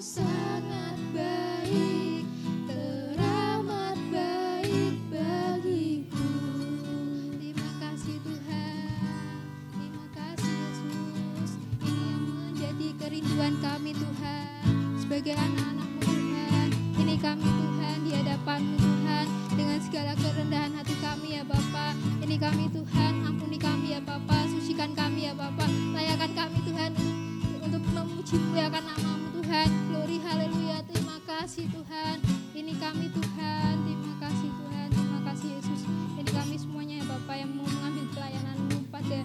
sangat baik, teramat baik bagiku. Terima kasih Tuhan, terima kasih Yesus. Ini yang menjadi kerinduan kami Tuhan, sebagai anak-anak-Mu Tuhan. Ini kami Tuhan di hadapan-Mu Tuhan, dengan segala kerendahan hati kami ya Bapa. Ini kami Tuhan, ampuni kami ya Bapa, sucikan kami ya Bapa, layakan kami Tuhan untuk memuji muliakan nama-Mu Tuhan. Glory haleluya, terima kasih Tuhan. Ini kami Tuhan, terima kasih Tuhan, terima kasih Yesus. Ini kami semuanya ya Bapa yang mau mengambil pelayanan-Mu pada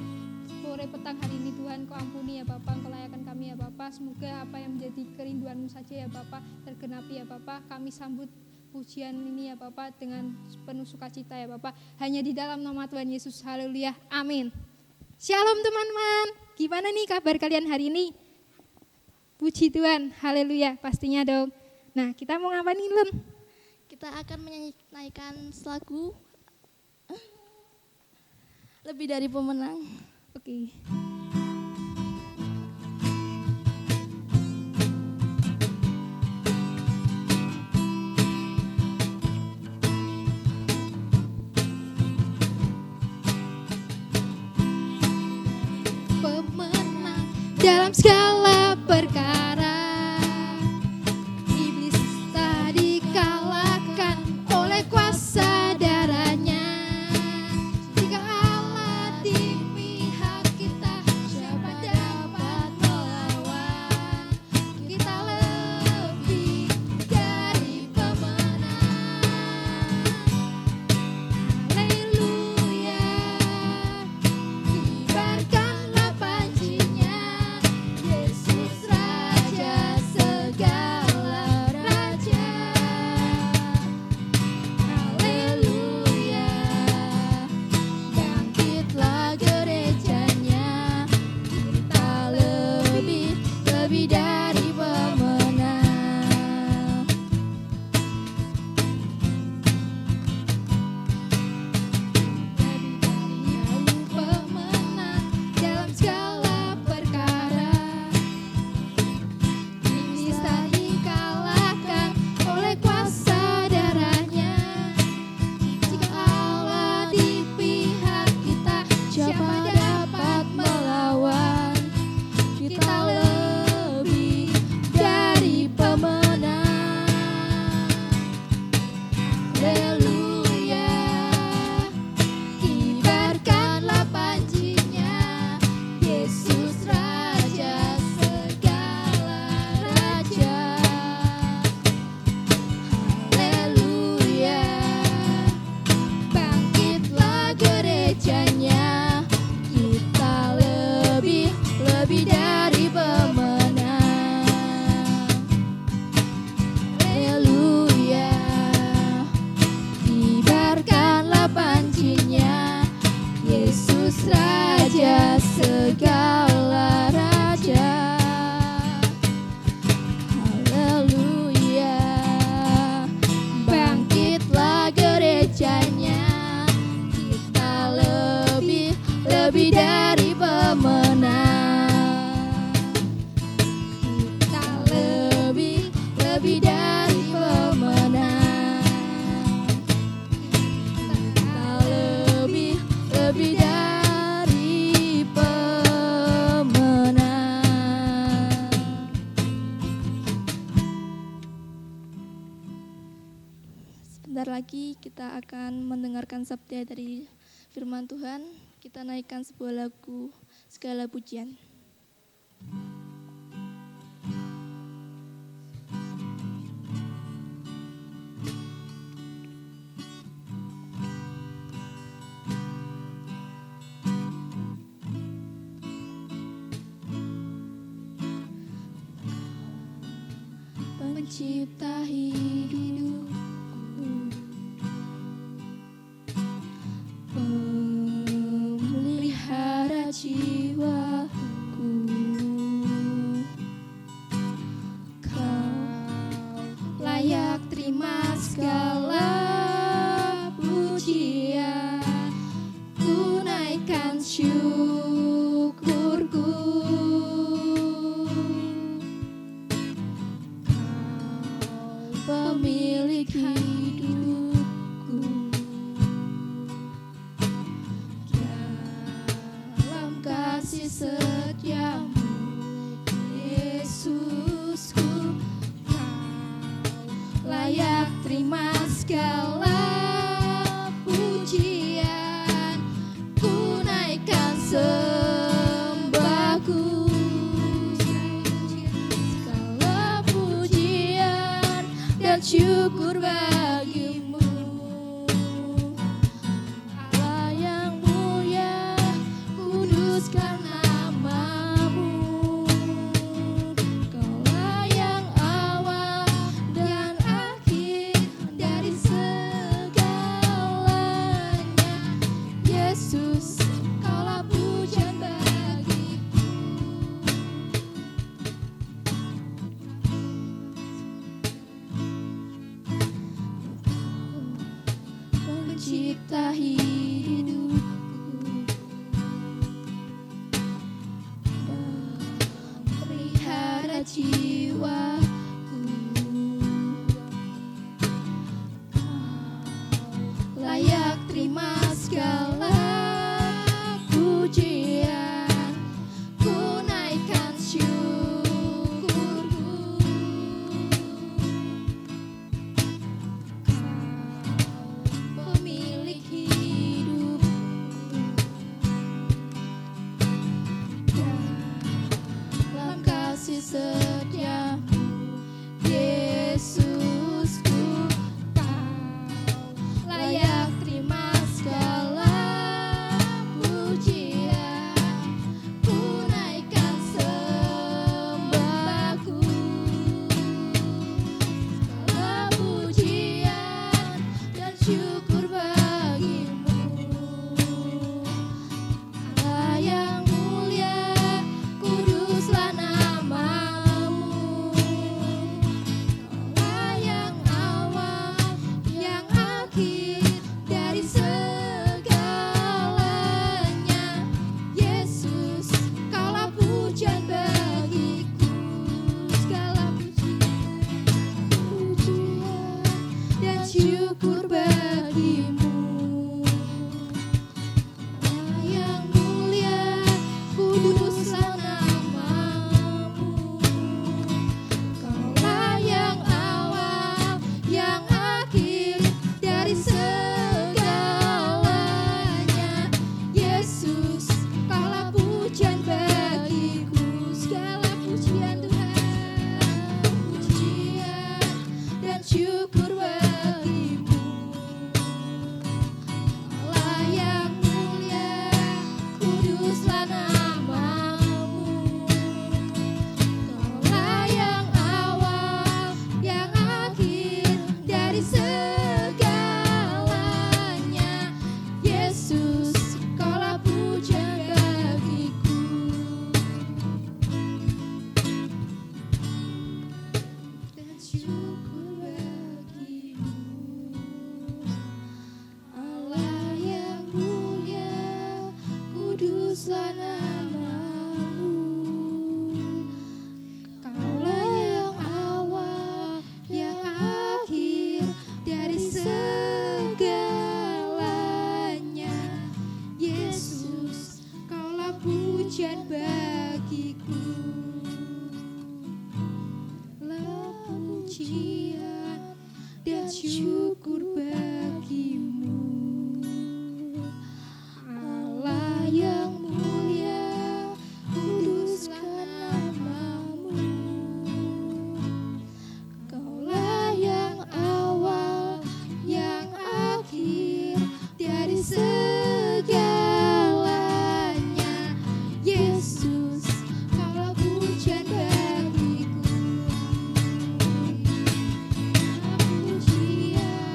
sore petang hari ini Tuhan. Kau ampuni ya Bapa, Kau layakan kami ya Bapa. Semoga apa yang menjadi kerinduan-Mu saja ya Bapa tergenapi ya Bapa. Kami sambut pujian ini ya Bapa dengan penuh sukacita ya Bapa. Hanya di dalam nama Tuhan Yesus, haleluya, amin. Shalom teman-teman, gimana nih kabar kalian hari ini? Puji Tuhan, haleluya, pastinya dong. Nah, kita mau ngapain nih Lun? Kita akan menyanyikan lagu Lebih Dari Pemenang. Oke. Pemenang dalam segala perkara, iblis tak dikalahkan oleh kuasa darahnya. Jika Allah di pihak kita, siapa dapat melawan? Kita lebih dari pemenang. Haleluya, kibarkanlah pancinya, Yesus Raja segala raja. Haleluya, bangkitlah gerejanya, kita lebih dari pemenang. Pemenang dalam segala perkara, iblis tak dikalahkan oleh kuasa darahnya. Jika Allah di pihak kita, siapa dapat melawan? Kita lebih dari pemenang. Haleluya, kibarkanlah pancinya, Yesus Raja segala raja. Haleluya, bangkitlah gerejanya, kita lebih dari pemenang. Haleluya, kibarkanlah pancinya, Yesus Raja segala raja. Haleluya, bangkitlah gerejanya, kita lebih dari pemenang. Kita lebih dari pemenang. Kita lebih dari pemenang. Sebentar lagi kita akan mendengarkan sabda dari firman Tuhan. Kita naikkan sebuah lagu Segala Pujian. Pencipta hidupku, pemelihara jiwaku, Kau layak terima segala pujian. Ku naikkan syukurku, pemilik hidupku. Dalam kasih setiamu, Yesusku, Kau layak terima segala pujian. Ku naikkan sembahku, segala pujian dan syukur bagimu. Allah yang mulia, kuduskan namamu. Kaulah yang awal dan akhir dari segalanya. Yesus, Kaulah pujian bagiku. Pencipta hidupku, pelihara jiwaku. Kau layak terima segala pujian. Ku naikkan syukurku. Kau pemilik hidupku. Dalam kasih setiamu, Yesusku, Kau layak terima segala pujian. Ku naikkan sembahku, segala pujian dan syukur bagimu. Allah yang mulia, kuduslah namamu. Kaulah yang awal, yang akhir dari segalanya. Yesus, Kaulah pujian bagiku. Segala pujian dan syukur bagimu. Allah yang mulia, kuduslah namamu. Kaulah yang awal, yang akhir dari segalanya. Yesus, Kaulah pujian bagiku. Segala pujian Tuhan, pujian dan syukur bagimu. Allah yang mulia, kuduslah namamu. Kaulah yang awal, yang akhir dari segalanya. Yesus, Kaulah pujian bagiku. Dan syukur bagimu. Allah yang mulia, kuduslah namamu. Kaulah yang awal, yang akhir dari segalanya. Yesus, Kaulah pujian bagiku. Lah pujian dan syukur bagimu. Allah yang mulia, kuduslah namamu. Kaulah yang awal, yang akhir dari segalanya. Yesus, Kaulah pujian bagiku. Pujian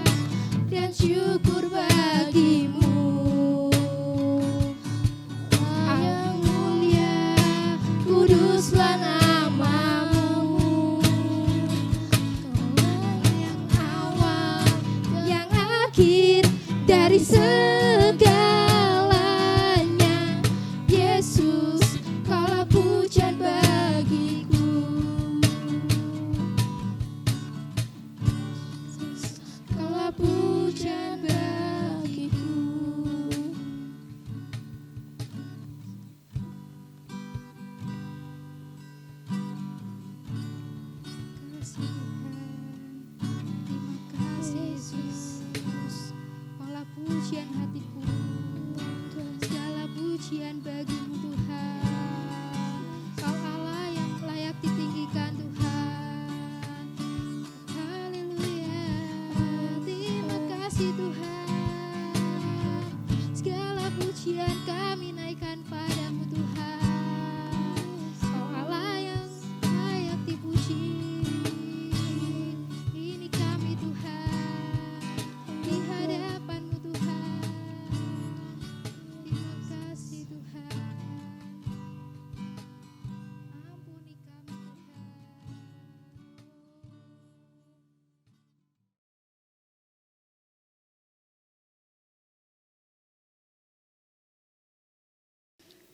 pujian hatiku. Segala pujian bagimu Tuhan. Kau Allah yang layak ditinggikan Tuhan. Haleluya. Terima kasih Tuhan. Segala pujian kami naikkan padamu Tuhan. Kau Allah yang layak dipuji. Ini kami Tuhan, di hadapanmu Tuhan. Terima kasih Tuhan. Ampuni kami Tuhan.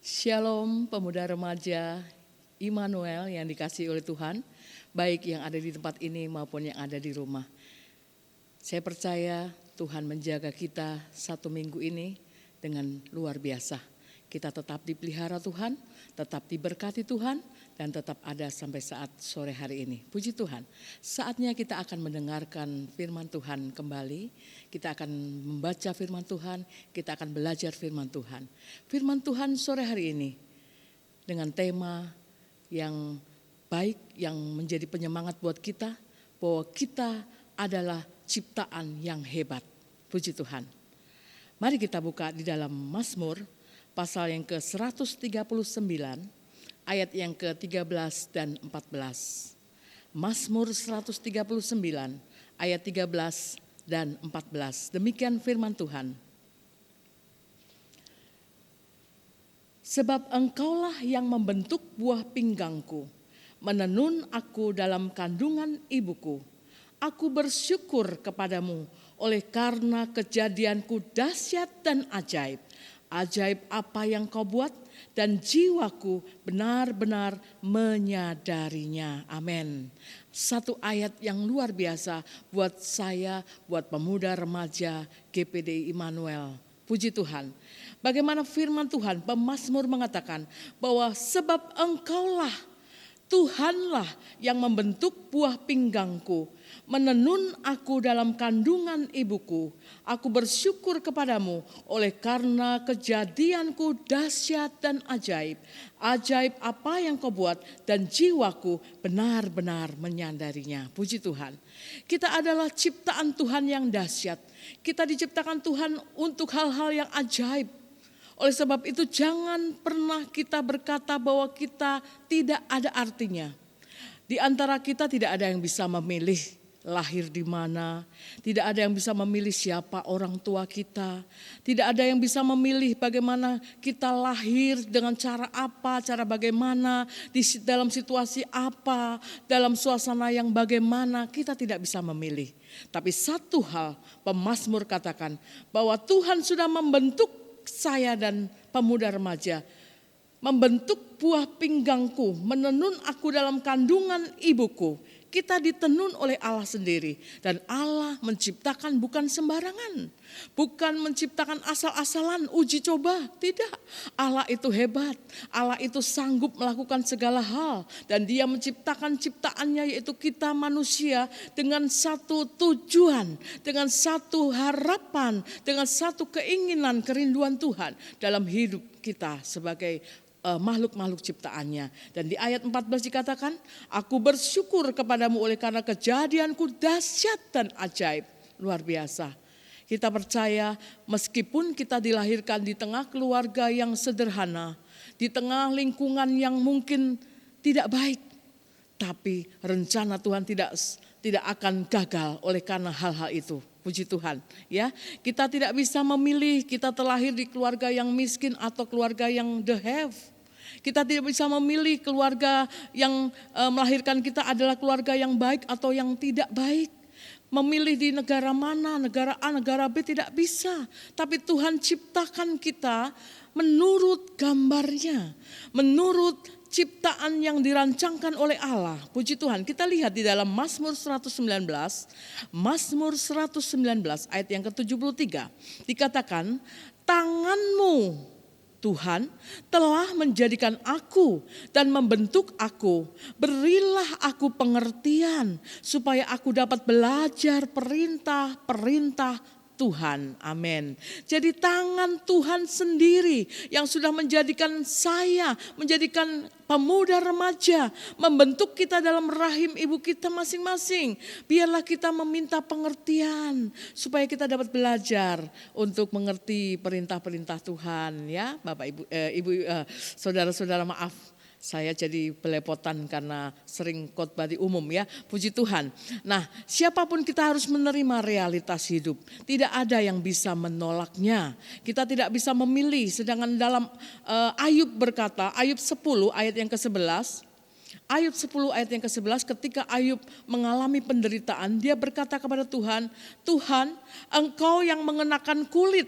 Shalom pemuda remaja Immanuel yang dikasihi oleh Tuhan, baik yang ada di tempat ini maupun yang ada di rumah. Saya percaya Tuhan menjaga kita satu minggu ini dengan luar biasa. Kita tetap dipelihara Tuhan, tetap diberkati Tuhan, dan tetap ada sampai saat sore hari ini. Puji Tuhan, saatnya kita akan mendengarkan firman Tuhan kembali. Kita akan membaca firman Tuhan, kita akan belajar firman Tuhan. Firman Tuhan sore hari ini dengan tema yang baik, yang menjadi penyemangat buat kita, bahwa kita adalah ciptaan yang hebat. Puji Tuhan. Mari kita buka di dalam Mazmur pasal yang ke-139, ayat yang ke-13 dan 14. Mazmur 139, ayat 13 dan 14. Demikian firman Tuhan. Sebab engkaulah yang membentuk buah pinggangku, menenun aku dalam kandungan ibuku. Aku bersyukur kepadamu oleh karena kejadianku dahsyat dan ajaib. Ajaib apa yang kau buat dan jiwaku benar-benar menyadarinya. Amin. Satu ayat yang luar biasa buat saya, buat pemuda remaja GPDI Immanuel. Puji Tuhan. Bagaimana firman Tuhan, pemazmur mengatakan bahwa sebab engkaulah, Tuhanlah yang membentuk buah pinggangku, menenun aku dalam kandungan ibuku. Aku bersyukur kepadamu oleh karena kejadianku dahsyat dan ajaib. Ajaib apa yang kau buat dan jiwaku benar-benar menyadarinya. Puji Tuhan. Kita adalah ciptaan Tuhan yang dahsyat. Kita diciptakan Tuhan untuk hal-hal yang ajaib. Oleh sebab itu jangan pernah kita berkata bahwa kita tidak ada artinya. Di antara kita tidak ada yang bisa memilih lahir di mana. Tidak ada yang bisa memilih siapa orang tua kita. Tidak ada yang bisa memilih bagaimana kita lahir dengan cara apa, cara bagaimana, di dalam situasi apa, dalam suasana yang bagaimana. Kita tidak bisa memilih. Tapi satu hal pemazmur katakan bahwa Tuhan sudah membentuk saya dan pemuda remaja, membentuk buah pinggangku, menenun aku dalam kandungan ibuku. Kita ditenun oleh Allah sendiri. Dan Allah menciptakan bukan sembarangan. Bukan menciptakan asal-asalan, uji coba. Tidak, Allah itu hebat. Allah itu sanggup melakukan segala hal. Dan Dia menciptakan ciptaannya, yaitu kita manusia, dengan satu tujuan, dengan satu harapan, dengan satu keinginan, kerinduan Tuhan dalam hidup kita sebagai makhluk-makhluk ciptaannya. Dan di ayat 14 dikatakan, aku bersyukur kepadamu oleh karena kejadianku dahsyat dan ajaib. Luar biasa. Kita percaya meskipun kita dilahirkan di tengah keluarga yang sederhana, di tengah lingkungan yang mungkin tidak baik, tapi rencana Tuhan tidak akan gagal oleh karena hal-hal itu. Puji Tuhan, ya. Kita tidak bisa memilih kita terlahir di keluarga yang miskin atau keluarga yang the have. Kita tidak bisa memilih keluarga yang melahirkan kita adalah keluarga yang baik atau yang tidak baik. Memilih di negara mana, negara A, negara B tidak bisa. Tapi Tuhan ciptakan kita menurut gambarnya, menurut ciptaan yang dirancangkan oleh Allah. Puji Tuhan, kita lihat di dalam Mazmur 119, Mazmur 119 ayat yang ke-73. Dikatakan, tanganmu Tuhan telah menjadikan aku dan membentuk aku. Berilah aku pengertian supaya aku dapat belajar perintah-perintah Tuhan. Amin. Jadi tangan Tuhan sendiri yang sudah menjadikan saya, menjadikan pemuda remaja, membentuk kita dalam rahim ibu kita masing-masing. Biarlah kita meminta pengertian supaya kita dapat belajar untuk mengerti perintah-perintah Tuhan, ya. Bapak Ibu, saudara-saudara, maaf. Saya jadi belepotan karena sering khotbah di umum, ya. Puji Tuhan. Nah, siapapun kita harus menerima realitas hidup. Tidak ada yang bisa menolaknya. Kita tidak bisa memilih. Sedangkan dalam Ayub berkata, Ayub 10 ayat yang ke-11. Ayub 10 ayat yang ke-11, ketika Ayub mengalami penderitaan, dia berkata kepada Tuhan, Tuhan, Engkau yang mengenakan kulit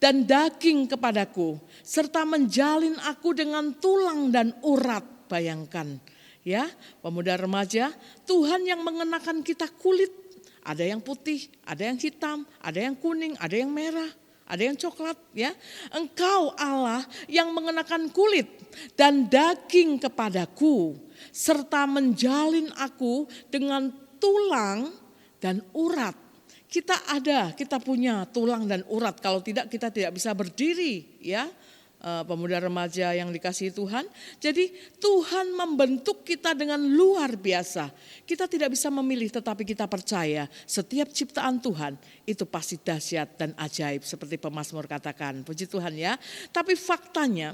dan daging kepadaku, serta menjalin aku dengan tulang dan urat. Bayangkan, ya, pemuda remaja, Tuhan yang mengenakan kita kulit. Ada yang putih, ada yang hitam, ada yang kuning, ada yang merah, ada yang coklat, ya. Engkau Allah yang mengenakan kulit dan daging kepadaku, serta menjalin aku dengan tulang dan urat. Kita punya tulang dan urat. Kalau tidak, kita tidak bisa berdiri, ya. Pemuda remaja yang dikasihi Tuhan. Jadi Tuhan membentuk kita dengan luar biasa. Kita tidak bisa memilih, tetapi kita percaya setiap ciptaan Tuhan itu pasti dahsyat dan ajaib, seperti pemazmur katakan. Puji Tuhan, ya. Tapi faktanya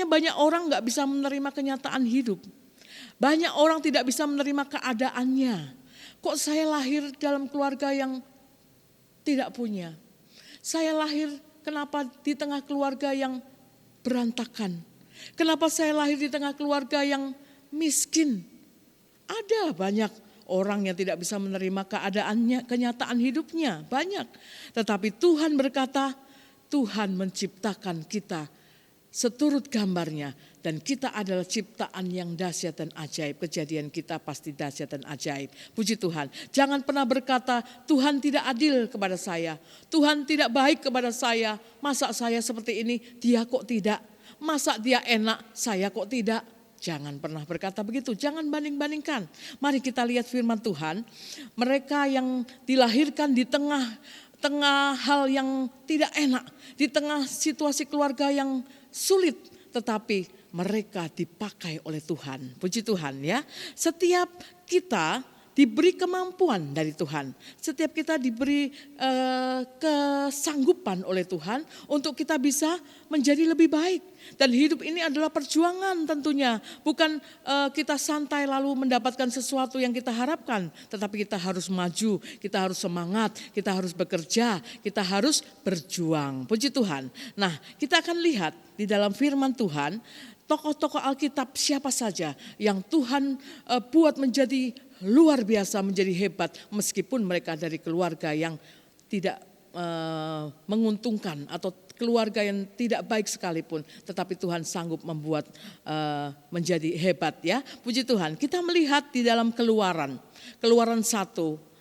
banyak orang gak bisa menerima kenyataan hidup. Banyak orang tidak bisa menerima keadaannya. Kok saya lahir dalam keluarga yang tidak punya? Saya lahir kenapa di tengah keluarga yang berantakan? Kenapa saya lahir di tengah keluarga yang miskin? Ada banyak orang yang tidak bisa menerima keadaannya, kenyataan hidupnya, banyak. Tetapi Tuhan berkata, Tuhan menciptakan kita seturut gambarnya, dan kita adalah ciptaan yang dahsyat dan ajaib. Kejadian kita pasti dahsyat dan ajaib. Puji Tuhan. Jangan pernah berkata, Tuhan tidak adil kepada saya, Tuhan tidak baik kepada saya. Masa saya seperti ini, dia kok tidak? Masa dia enak, saya kok tidak? Jangan pernah berkata begitu, jangan banding-bandingkan. Mari kita lihat firman Tuhan. Mereka yang dilahirkan di tengah hal yang tidak enak, di tengah situasi keluarga yang sulit, tetapi mereka dipakai oleh Tuhan. Puji Tuhan, ya. Setiap kita diberi kemampuan dari Tuhan. Setiap kita diberi kesanggupan oleh Tuhan untuk kita bisa menjadi lebih baik. Dan hidup ini adalah perjuangan tentunya. Bukan kita santai lalu mendapatkan sesuatu yang kita harapkan. Tetapi kita harus maju, kita harus semangat, kita harus bekerja, kita harus berjuang. Puji Tuhan. Nah, kita akan lihat di dalam firman Tuhan, tokoh-tokoh Alkitab siapa saja yang Tuhan buat menjadi luar biasa, menjadi hebat, meskipun mereka dari keluarga yang tidak menguntungkan atau keluarga yang tidak baik sekalipun, tetapi Tuhan sanggup membuat menjadi hebat, ya. Puji Tuhan. Kita melihat di dalam Keluaran 1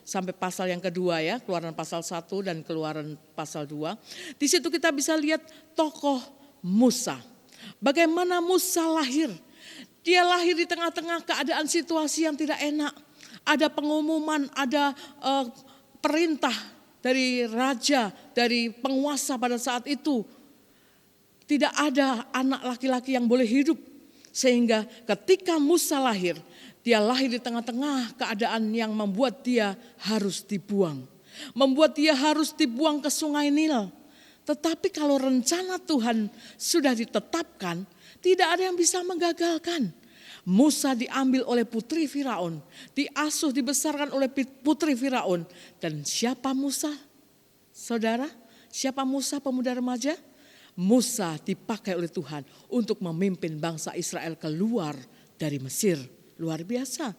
sampai pasal yang kedua, ya, Keluaran pasal 1 dan Keluaran pasal 2. Di situ kita bisa lihat tokoh Musa. Bagaimana Musa lahir? Dia lahir di tengah-tengah keadaan situasi yang tidak enak. Ada pengumuman, ada perintah dari raja, dari penguasa pada saat itu. Tidak ada anak laki-laki yang boleh hidup. Sehingga ketika Musa lahir, dia lahir di tengah-tengah keadaan yang membuat dia harus dibuang. Membuat dia harus dibuang ke sungai Nil. Tetapi kalau rencana Tuhan sudah ditetapkan, tidak ada yang bisa menggagalkan. Musa diambil oleh putri Firaun, diasuh, dibesarkan oleh putri Firaun. Dan siapa Musa? Saudara, siapa Musa pemuda remaja? Musa dipakai oleh Tuhan untuk memimpin bangsa Israel keluar dari Mesir. Luar biasa.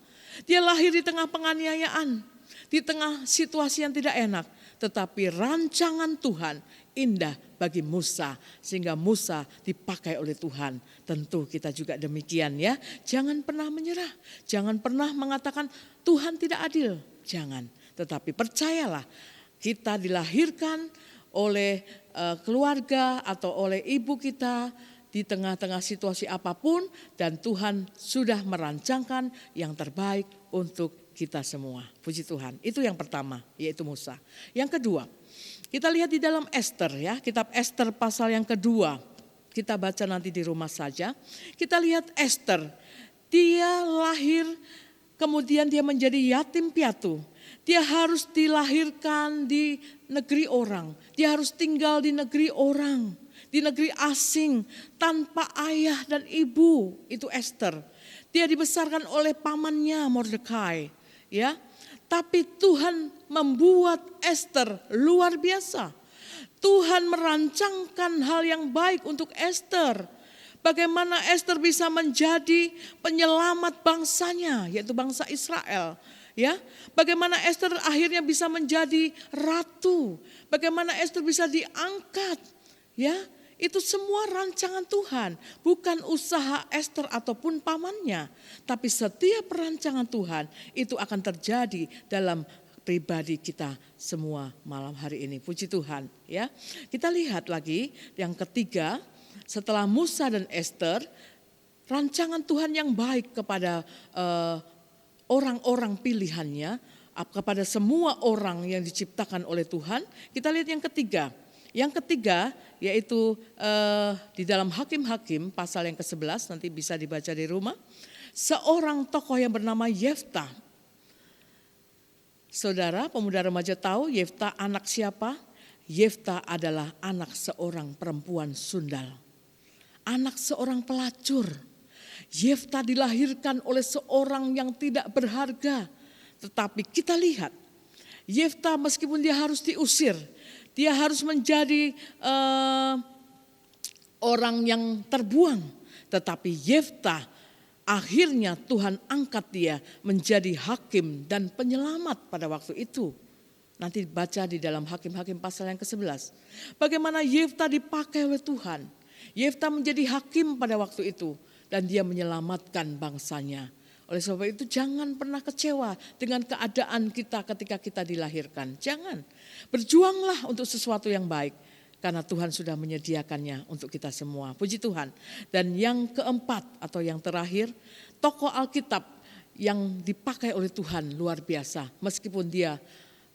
Dia lahir di tengah penganiayaan, di tengah situasi yang tidak enak. Tetapi rancangan Tuhan indah bagi Musa, sehingga Musa dipakai oleh Tuhan. Tentu kita juga demikian, ya. Jangan pernah menyerah, jangan pernah mengatakan Tuhan tidak adil, jangan. Tetapi percayalah, kita dilahirkan oleh keluarga atau oleh ibu kita di tengah-tengah situasi apapun, dan Tuhan sudah merancangkan yang terbaik untuk kita semua. Puji Tuhan. Itu yang pertama, yaitu Musa. Yang kedua, kita lihat di dalam Ester ya, kitab Ester pasal yang kedua. Kita baca nanti di rumah saja. Kita lihat Ester. Dia lahir, kemudian dia menjadi yatim piatu. Dia harus dilahirkan di negeri orang. Dia harus tinggal di negeri orang, di negeri asing, tanpa ayah dan ibu. Itu Ester. Dia dibesarkan oleh pamannya Mordekai, ya. Tapi Tuhan membuat Ester luar biasa. Tuhan merancangkan hal yang baik untuk Ester. Bagaimana Ester bisa menjadi penyelamat bangsanya, yaitu bangsa Israel. Ya, bagaimana Ester akhirnya bisa menjadi ratu, bagaimana Ester bisa diangkat, ya, itu semua rancangan Tuhan, bukan usaha Ester ataupun pamannya, tapi setiap rancangan Tuhan itu akan terjadi dalam pribadi kita semua malam hari ini. Puji Tuhan, ya. Kita lihat lagi yang ketiga, setelah Musa dan Ester, rancangan Tuhan yang baik kepada orang-orang pilihannya, kepada semua orang yang diciptakan oleh Tuhan. Kita lihat yang ketiga. Yang ketiga yaitu di dalam Hakim-Hakim pasal yang ke-11, nanti bisa dibaca di rumah. Seorang tokoh yang bernama Yefta. Saudara pemuda remaja tahu Yefta anak siapa? Yefta adalah anak seorang perempuan sundal. Anak seorang pelacur. Yefta dilahirkan oleh seorang yang tidak berharga. Tetapi kita lihat, Yefta meskipun dia harus diusir, dia harus menjadi orang yang terbuang. Tetapi Yefta akhirnya Tuhan angkat dia menjadi hakim dan penyelamat pada waktu itu. Nanti baca di dalam Hakim-Hakim pasal yang ke-11. Bagaimana Yefta dipakai oleh Tuhan. Yefta menjadi hakim pada waktu itu. Dan dia menyelamatkan bangsanya. Oleh sebab itu jangan pernah kecewa dengan keadaan kita ketika kita dilahirkan. Jangan. Berjuanglah untuk sesuatu yang baik. Karena Tuhan sudah menyediakannya untuk kita semua. Puji Tuhan. Dan yang keempat atau yang terakhir, tokoh Alkitab yang dipakai oleh Tuhan luar biasa. Meskipun dia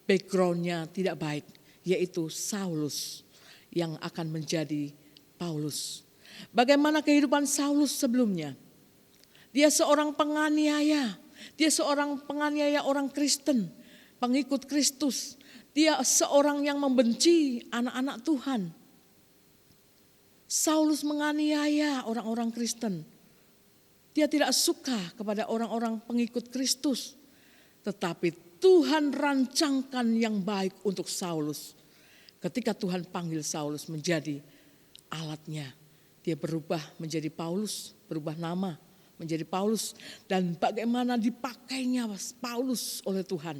backgroundnya tidak baik. Yaitu Saulus yang akan menjadi Paulus. Bagaimana kehidupan Saulus sebelumnya? Dia seorang penganiaya. Dia seorang penganiaya orang Kristen, pengikut Kristus. Dia seorang yang membenci anak-anak Tuhan. Saulus menganiaya orang-orang Kristen. Dia tidak suka kepada orang-orang pengikut Kristus. Tetapi Tuhan rancangkan yang baik untuk Saulus. Ketika Tuhan panggil Saulus menjadi alatnya. Dia berubah menjadi Paulus, berubah nama menjadi Paulus. Dan bagaimana dipakainya Paulus oleh Tuhan.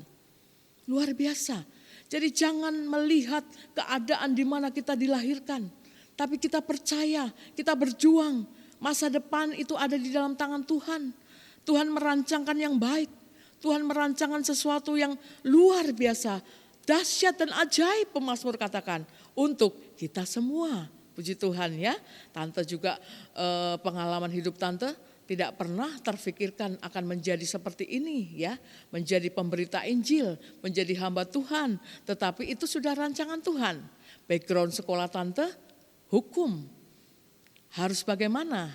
Luar biasa. Jadi jangan melihat keadaan di mana kita dilahirkan. Tapi kita percaya, kita berjuang. Masa depan itu ada di dalam tangan Tuhan. Tuhan merancangkan yang baik. Tuhan merancangkan sesuatu yang luar biasa. Dahsyat dan ajaib pemazmur katakan. Untuk kita semua. Puji Tuhan ya, tante juga pengalaman hidup tante tidak pernah terfikirkan akan menjadi seperti ini ya. Menjadi pemberita Injil, menjadi hamba Tuhan. Tetapi itu sudah rancangan Tuhan. Background sekolah tante, hukum. Harus bagaimana?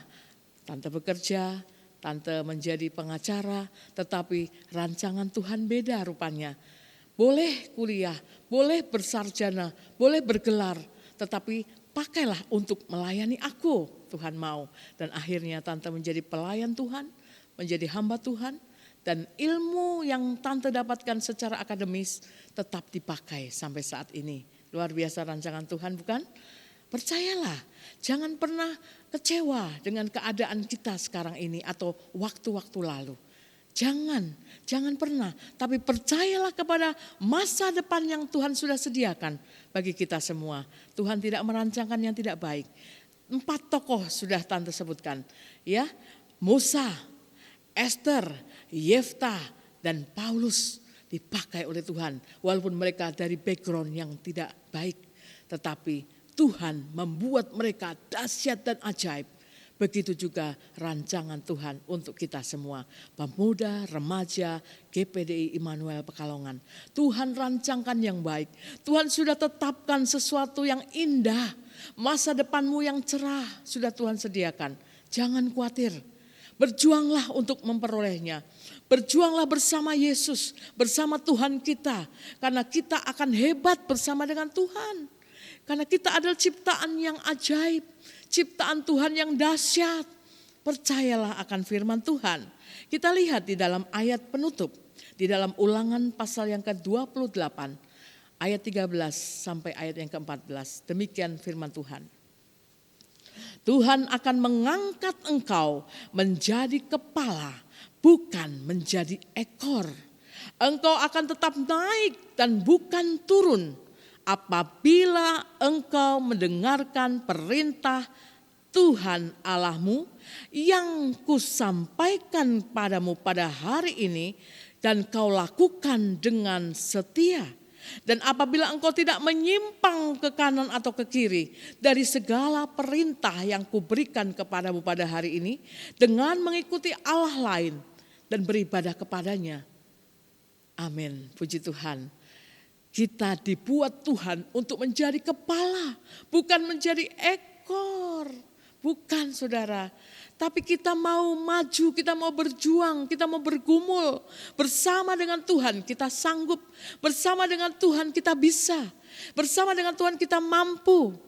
Tante bekerja, tante menjadi pengacara, tetapi rancangan Tuhan beda rupanya. Boleh kuliah, boleh bersarjana, boleh bergelar, tetapi pakailah untuk melayani aku, Tuhan mau. Dan akhirnya tante menjadi pelayan Tuhan, menjadi hamba Tuhan. Dan ilmu yang tante dapatkan secara akademis tetap dipakai sampai saat ini. Luar biasa rancangan Tuhan bukan? Percayalah, jangan pernah kecewa dengan keadaan kita sekarang ini atau waktu-waktu lalu. Jangan pernah. Tapi percayalah kepada masa depan yang Tuhan sudah sediakan bagi kita semua. Tuhan tidak merancangkan yang tidak baik. 4 tokoh sudah tante sebutkan. Ya, Musa, Ester, Yefta, dan Paulus dipakai oleh Tuhan. Walaupun mereka dari background yang tidak baik. Tetapi Tuhan membuat mereka dahsyat dan ajaib. Begitu juga rancangan Tuhan untuk kita semua. Pemuda, remaja, GPDI Immanuel Pekalongan. Tuhan rancangkan yang baik. Tuhan sudah tetapkan sesuatu yang indah. Masa depanmu yang cerah sudah Tuhan sediakan. Jangan khawatir. Berjuanglah untuk memperolehnya. Berjuanglah bersama Yesus, bersama Tuhan kita. Karena kita akan hebat bersama dengan Tuhan. Karena kita adalah ciptaan yang ajaib. Ciptaan Tuhan yang dahsyat. Percayalah akan firman Tuhan. Kita lihat di dalam ayat penutup. Di dalam Ulangan pasal yang ke-28. Ayat 13 sampai ayat yang ke-14. Demikian firman Tuhan. Tuhan akan mengangkat engkau menjadi kepala, bukan menjadi ekor. Engkau akan tetap naik dan bukan turun. Apabila engkau mendengarkan perintah Tuhan Allahmu yang kusampaikan padamu pada hari ini dan kau lakukan dengan setia. Dan apabila engkau tidak menyimpang ke kanan atau ke kiri dari segala perintah yang kuberikan kepadamu pada hari ini dengan mengikuti Allah lain dan beribadah kepadanya. Amin, puji Tuhan. Kita dibuat Tuhan untuk menjadi kepala, bukan menjadi ekor. Bukan saudara, tapi kita mau maju, kita mau berjuang, kita mau bergumul. Bersama dengan Tuhan kita sanggup, bersama dengan Tuhan kita bisa. Bersama dengan Tuhan kita mampu.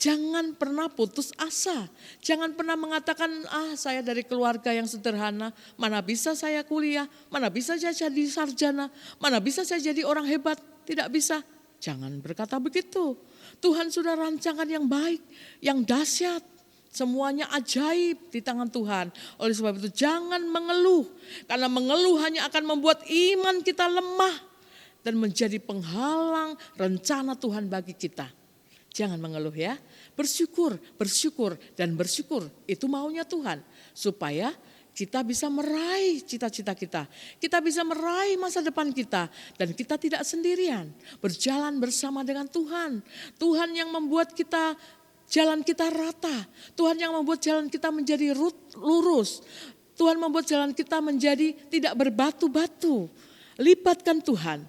Jangan pernah putus asa. Jangan pernah mengatakan, saya dari keluarga yang sederhana, mana bisa saya kuliah, mana bisa saya jadi sarjana, mana bisa saya jadi orang hebat. Tidak bisa. Jangan berkata begitu. Tuhan sudah rancangan yang baik, yang dahsyat. Semuanya ajaib di tangan Tuhan. Oleh sebab itu jangan mengeluh. Karena mengeluh hanya akan membuat iman kita lemah. Dan menjadi penghalang rencana Tuhan bagi kita. Jangan mengeluh ya. Bersyukur, bersyukur, dan bersyukur. Itu maunya Tuhan. Supaya kita bisa meraih cita-cita kita. Kita bisa meraih masa depan kita. Dan kita tidak sendirian. Berjalan bersama dengan Tuhan. Tuhan yang membuat kita jalan kita rata. Tuhan yang membuat jalan kita menjadi lurus. Tuhan membuat jalan kita menjadi tidak berbatu-batu. Libatkan Tuhan.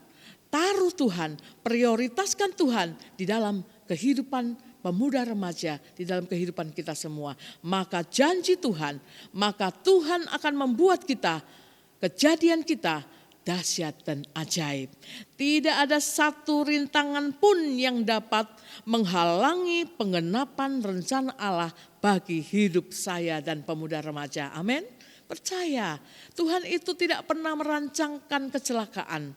Taruh Tuhan. Prioritaskan Tuhan di dalam kehidupan pemuda remaja, di dalam kehidupan kita semua. Maka janji Tuhan, maka Tuhan akan membuat kita, kejadian kita dahsyat dan ajaib. Tidak ada satu rintangan pun yang dapat menghalangi penggenapan rencana Allah bagi hidup saya dan pemuda remaja. Amin. Percaya, Tuhan itu tidak pernah merancangkan kecelakaan.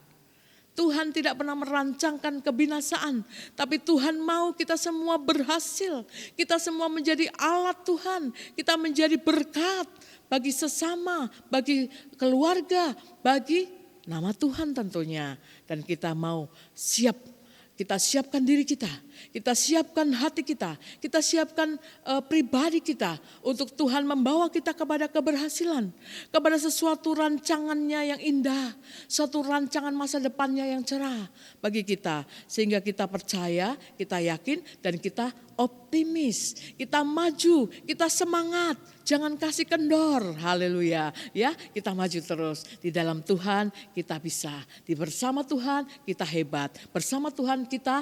Tuhan tidak pernah merancangkan kebinasaan, tapi Tuhan mau kita semua berhasil. Kita semua menjadi alat Tuhan, kita menjadi berkat bagi sesama, bagi keluarga, bagi nama Tuhan tentunya. Dan kita mau siap, kita siapkan diri kita siapkan hati kita siapkan pribadi kita untuk Tuhan membawa kita kepada keberhasilan, kepada sesuatu rancangannya yang indah, suatu rancangan masa depannya yang cerah bagi kita. Sehingga kita percaya, kita yakin, dan kita optimis, kita maju, kita semangat, jangan kasih kendor. Haleluya. Ya, kita maju terus di dalam Tuhan. Kita bisa bersama Tuhan, kita hebat. Bersama Tuhan kita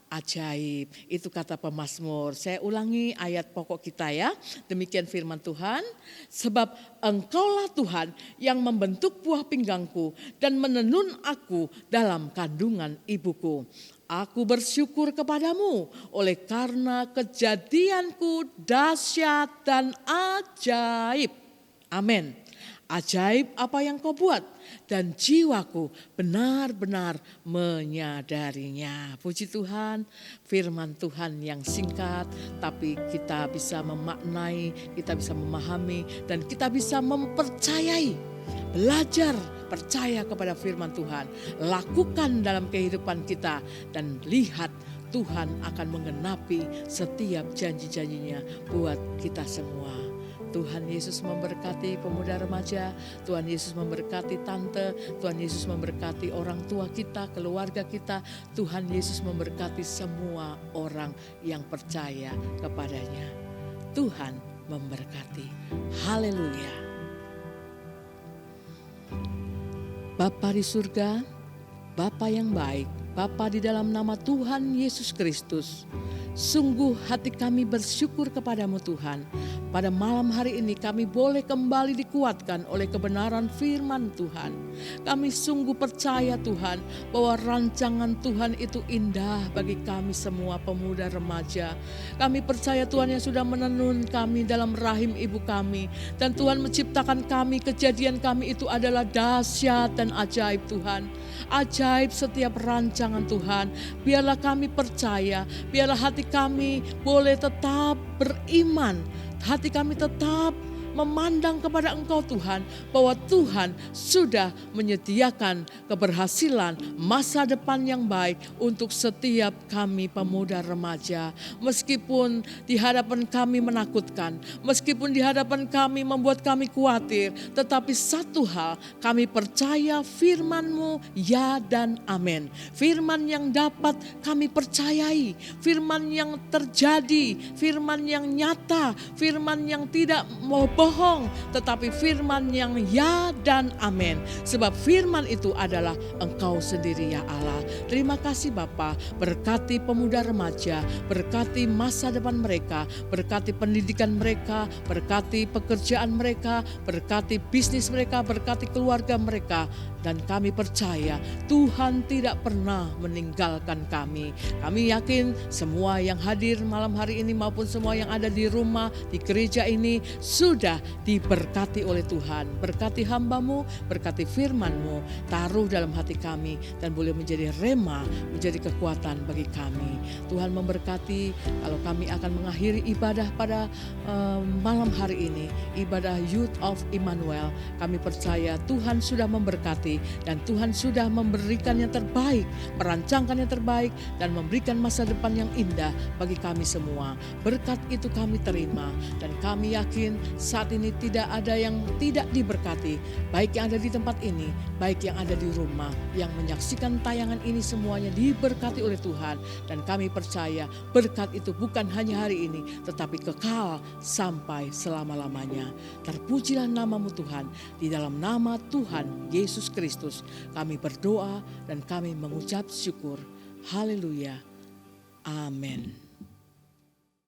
ajaib. Itu kata pemazmur. Saya ulangi ayat pokok kita ya. Demikian firman Tuhan. Sebab engkaulah Tuhan yang membentuk buah pinggangku dan menenun aku dalam kandungan ibuku. Aku bersyukur kepadamu oleh karena kejadianku dahsyat dan ajaib. Amin. Ajaib apa yang kau buat dan jiwaku benar-benar menyadarinya. Puji Tuhan, firman Tuhan yang singkat tapi kita bisa memaknai, kita bisa memahami dan kita bisa mempercayai. Belajar percaya kepada firman Tuhan, lakukan dalam kehidupan kita dan lihat Tuhan akan menggenapi setiap janji-janjinya buat kita semua. Tuhan Yesus memberkati pemuda remaja, Tuhan Yesus memberkati tante, Tuhan Yesus memberkati orang tua kita, keluarga kita, Tuhan Yesus memberkati semua orang yang percaya kepadanya. Tuhan memberkati. Haleluya. Bapa di surga, Bapa yang baik, Bapa di dalam nama Tuhan Yesus Kristus, sungguh hati kami bersyukur kepadamu Tuhan. Pada malam hari ini kami boleh kembali dikuatkan oleh kebenaran firman Tuhan. Kami sungguh percaya Tuhan bahwa rancangan Tuhan itu indah bagi kami semua pemuda remaja. Kami percaya Tuhan yang sudah menenun kami dalam rahim ibu kami. Dan Tuhan menciptakan kami, kejadian kami itu adalah dahsyat dan ajaib Tuhan. Ajaib setiap rancangan Tuhan. Biarlah kami percaya, biarlah hati kami boleh tetap beriman. Hati kami tetap memandang kepada Engkau Tuhan, bahwa Tuhan sudah menyediakan keberhasilan masa depan yang baik untuk setiap kami pemuda remaja. Meskipun di hadapan kami menakutkan, meskipun di hadapan kami membuat kami khawatir, tetapi satu hal kami percaya, firman-Mu ya dan amin. Firman yang dapat kami percayai, firman yang terjadi, firman yang nyata, firman yang tidak mau bohong, tetapi firman yang ya dan amin. Sebab firman itu adalah Engkau sendiri ya Allah. Terima kasih Bapa, berkati pemuda remaja, berkati masa depan mereka, berkati pendidikan mereka, berkati pekerjaan mereka, berkati bisnis mereka, berkati keluarga mereka. Dan kami percaya Tuhan tidak pernah meninggalkan kami. Kami yakin semua yang hadir malam hari ini maupun semua yang ada di rumah, di gereja ini sudah diberkati oleh Tuhan. Berkati hamba-Mu, berkati firman-Mu, taruh dalam hati kami dan boleh menjadi rema, menjadi kekuatan bagi kami. Tuhan memberkati kalau kami akan mengakhiri ibadah pada malam hari ini, ibadah Youth of Immanuel. Kami percaya Tuhan sudah memberkati dan Tuhan sudah memberikan yang terbaik, merancangkan yang terbaik dan memberikan masa depan yang indah bagi kami semua. Berkat itu kami terima dan kami yakin saat ini tidak ada yang tidak diberkati, baik yang ada di tempat ini, baik yang ada di rumah, yang menyaksikan tayangan ini semuanya diberkati oleh Tuhan. Dan kami percaya berkat itu bukan hanya hari ini, tetapi kekal sampai selama-lamanya. Terpujilah nama-Mu Tuhan, di dalam nama Tuhan Yesus Kristus kami berdoa dan kami mengucap syukur. Haleluya. Amin.